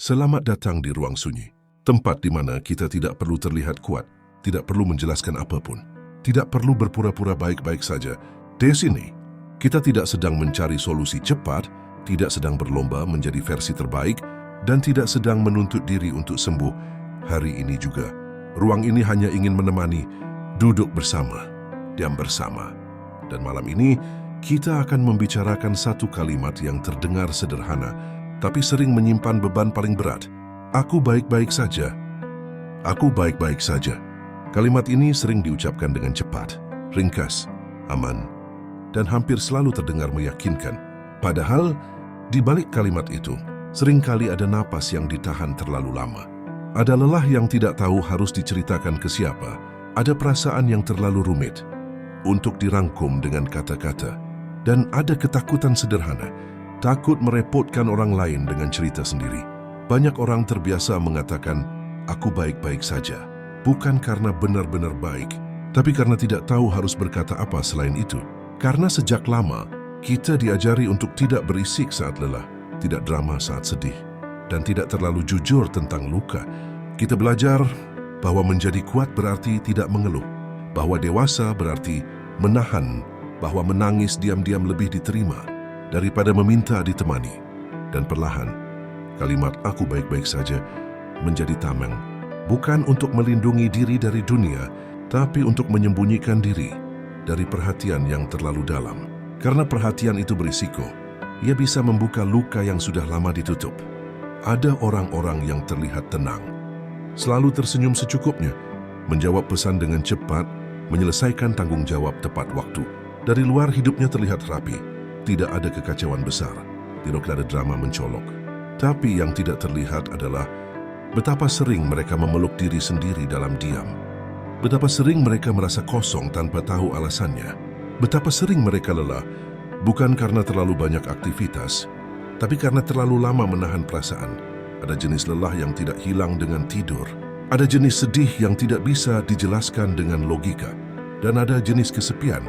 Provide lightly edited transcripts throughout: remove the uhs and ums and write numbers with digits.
Selamat datang di ruang sunyi, tempat di mana kita tidak perlu terlihat kuat, tidak perlu menjelaskan apapun, tidak perlu berpura-pura baik-baik saja. Di sini, kita tidak sedang mencari solusi cepat, tidak sedang berlomba menjadi versi terbaik, dan tidak sedang menuntut diri untuk sembuh. Hari ini juga, ruang ini hanya ingin menemani, duduk bersama, diam bersama. Dan malam ini, kita akan membicarakan satu kalimat yang terdengar sederhana, tapi sering menyimpan beban paling berat. Aku baik-baik saja. Aku baik-baik saja. Kalimat ini sering diucapkan dengan cepat, ringkas, aman, dan hampir selalu terdengar meyakinkan. Padahal, di balik kalimat itu, seringkali ada napas yang ditahan terlalu lama. Ada lelah yang tidak tahu harus diceritakan ke siapa. Ada perasaan yang terlalu rumit untuk dirangkum dengan kata-kata. Dan ada ketakutan sederhana, takut merepotkan orang lain dengan cerita sendiri. Banyak orang terbiasa mengatakan, aku baik-baik saja. Bukan karena benar-benar baik, tapi karena tidak tahu harus berkata apa selain itu. Karena sejak lama, kita diajari untuk tidak berisik saat lelah, tidak drama saat sedih, dan tidak terlalu jujur tentang luka. Kita belajar bahwa menjadi kuat berarti tidak mengeluh, bahwa dewasa berarti menahan, bahwa menangis diam-diam lebih diterima daripada meminta ditemani. Dan perlahan, kalimat aku baik-baik saja menjadi tameng, bukan untuk melindungi diri dari dunia, tapi untuk menyembunyikan diri dari perhatian yang terlalu dalam. Karena perhatian itu berisiko, ia bisa membuka luka yang sudah lama ditutup. Ada orang-orang yang terlihat tenang, selalu tersenyum secukupnya, menjawab pesan dengan cepat, menyelesaikan tanggung jawab tepat waktu. Dari luar hidupnya terlihat rapi, tidak ada kekacauan besar, tidak ada drama mencolok. Tapi yang tidak terlihat adalah betapa sering mereka memeluk diri sendiri dalam diam. Betapa sering mereka merasa kosong tanpa tahu alasannya. Betapa sering mereka lelah, bukan karena terlalu banyak aktivitas, tapi karena terlalu lama menahan perasaan. Ada jenis lelah yang tidak hilang dengan tidur. Ada jenis sedih yang tidak bisa dijelaskan dengan logika. Dan ada jenis kesepian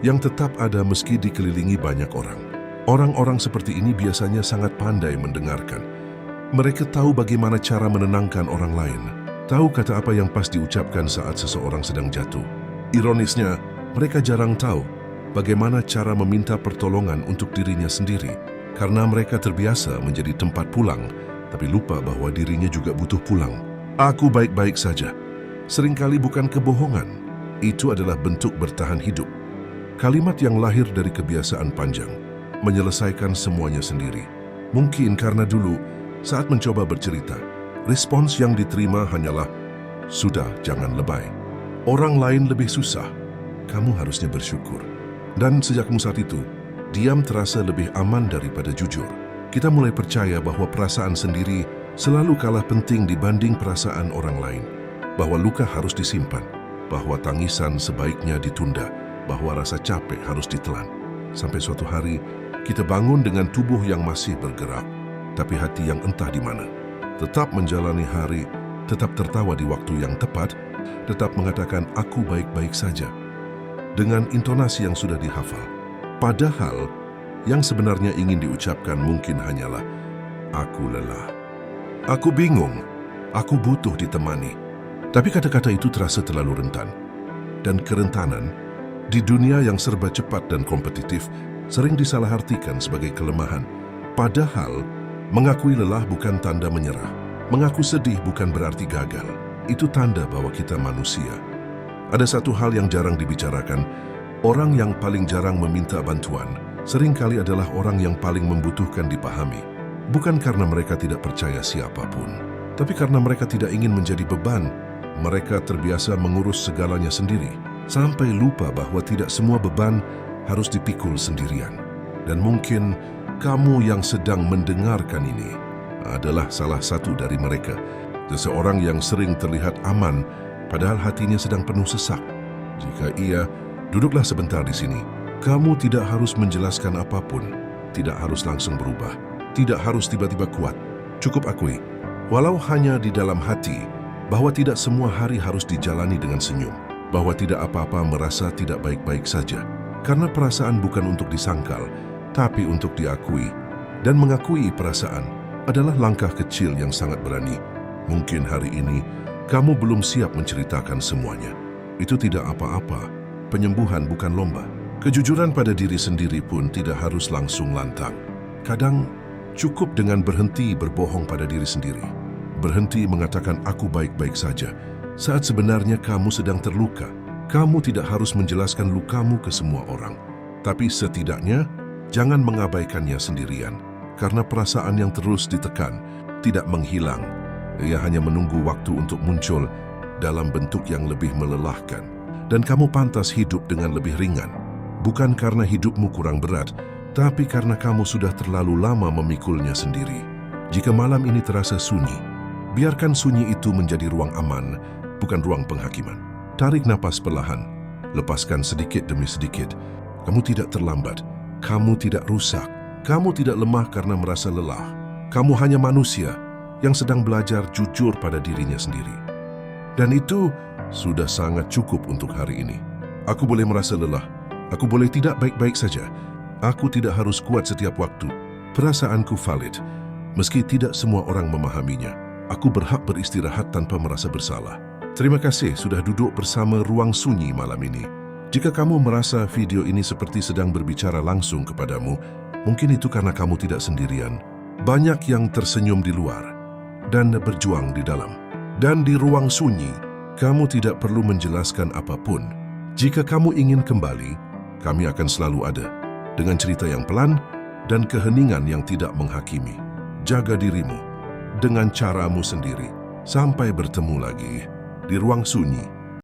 yang tetap ada meski dikelilingi banyak orang. Orang-orang seperti ini biasanya sangat pandai mendengarkan. Mereka tahu bagaimana cara menenangkan orang lain, tahu kata apa yang pas diucapkan saat seseorang sedang jatuh. Ironisnya, mereka jarang tahu bagaimana cara meminta pertolongan untuk dirinya sendiri, karena mereka terbiasa menjadi tempat pulang, tapi lupa bahwa dirinya juga butuh pulang. Aku baik-baik saja. Seringkali bukan kebohongan, itu adalah bentuk bertahan hidup. Kalimat yang lahir dari kebiasaan panjang, menyelesaikan semuanya sendiri. Mungkin karena dulu, saat mencoba bercerita, respons yang diterima hanyalah, sudah, jangan lebay. Orang lain lebih susah, kamu harusnya bersyukur. Dan sejak saat itu, diam terasa lebih aman daripada jujur. Kita mulai percaya bahwa perasaan sendiri selalu kalah penting dibanding perasaan orang lain. Bahwa luka harus disimpan, bahwa tangisan sebaiknya ditunda, bahwa rasa capek harus ditelan. Sampai suatu hari, kita bangun dengan tubuh yang masih bergerak, tapi hati yang entah di mana. Tetap menjalani hari, tetap tertawa di waktu yang tepat, tetap mengatakan aku baik-baik saja, dengan intonasi yang sudah dihafal. Padahal, yang sebenarnya ingin diucapkan mungkin hanyalah, aku lelah, aku bingung, aku butuh ditemani. Tapi kata-kata itu terasa terlalu rentan. Dan kerentanan, di dunia yang serba cepat dan kompetitif, sering disalahartikan sebagai kelemahan. Padahal, mengakui lelah bukan tanda menyerah. Mengaku sedih bukan berarti gagal. Itu tanda bahwa kita manusia. Ada satu hal yang jarang dibicarakan. Orang yang paling jarang meminta bantuan, seringkali adalah orang yang paling membutuhkan dipahami. Bukan karena mereka tidak percaya siapapun, tapi karena mereka tidak ingin menjadi beban. Mereka terbiasa mengurus segalanya sendiri, sampai lupa bahwa tidak semua beban harus dipikul sendirian. Dan mungkin kamu yang sedang mendengarkan ini adalah salah satu dari mereka. Seseorang yang sering terlihat aman, padahal hatinya sedang penuh sesak. Jika iya, duduklah sebentar di sini. Kamu tidak harus menjelaskan apapun, tidak harus langsung berubah, tidak harus tiba-tiba kuat. Cukup akui, walau hanya di dalam hati, bahwa tidak semua hari harus dijalani dengan senyum. Bahwa tidak apa-apa merasa tidak baik-baik saja. Karena perasaan bukan untuk disangkal, tapi untuk diakui. Dan mengakui perasaan adalah langkah kecil yang sangat berani. Mungkin hari ini kamu belum siap menceritakan semuanya. Itu tidak apa-apa. Penyembuhan bukan lomba. Kejujuran pada diri sendiri pun tidak harus langsung lantang. Kadang cukup dengan berhenti berbohong pada diri sendiri. Berhenti mengatakan aku baik-baik saja saat sebenarnya kamu sedang terluka. Kamu tidak harus menjelaskan lukamu ke semua orang. Tapi setidaknya jangan mengabaikannya sendirian. Karena perasaan yang terus ditekan tidak menghilang. Ia hanya menunggu waktu untuk muncul dalam bentuk yang lebih melelahkan. Dan kamu pantas hidup dengan lebih ringan. Bukan karena hidupmu kurang berat, tapi karena kamu sudah terlalu lama memikulnya sendiri. Jika malam ini terasa sunyi, biarkan sunyi itu menjadi ruang aman, bukan ruang penghakiman. Tarik napas perlahan, lepaskan sedikit demi sedikit. Kamu tidak terlambat, kamu tidak rusak. Kamu tidak lemah karena merasa lelah. Kamu hanya manusia yang sedang belajar jujur pada dirinya sendiri. Dan itu sudah sangat cukup untuk hari ini. Aku boleh merasa lelah. Aku boleh tidak baik-baik saja. Aku tidak harus kuat setiap waktu. Perasaanku valid. Meski tidak semua orang memahaminya, aku berhak beristirahat tanpa merasa bersalah. Terima kasih sudah duduk bersama Ruang Sunyi malam ini. Jika kamu merasa video ini seperti sedang berbicara langsung kepadamu, mungkin itu karena kamu tidak sendirian. Banyak yang tersenyum di luar dan berjuang di dalam. Dan di Ruang Sunyi, kamu tidak perlu menjelaskan apapun. Jika kamu ingin kembali, kami akan selalu ada. Dengan cerita yang pelan dan keheningan yang tidak menghakimi. Jaga dirimu dengan caramu sendiri. Sampai bertemu lagi di Ruang Sunyi.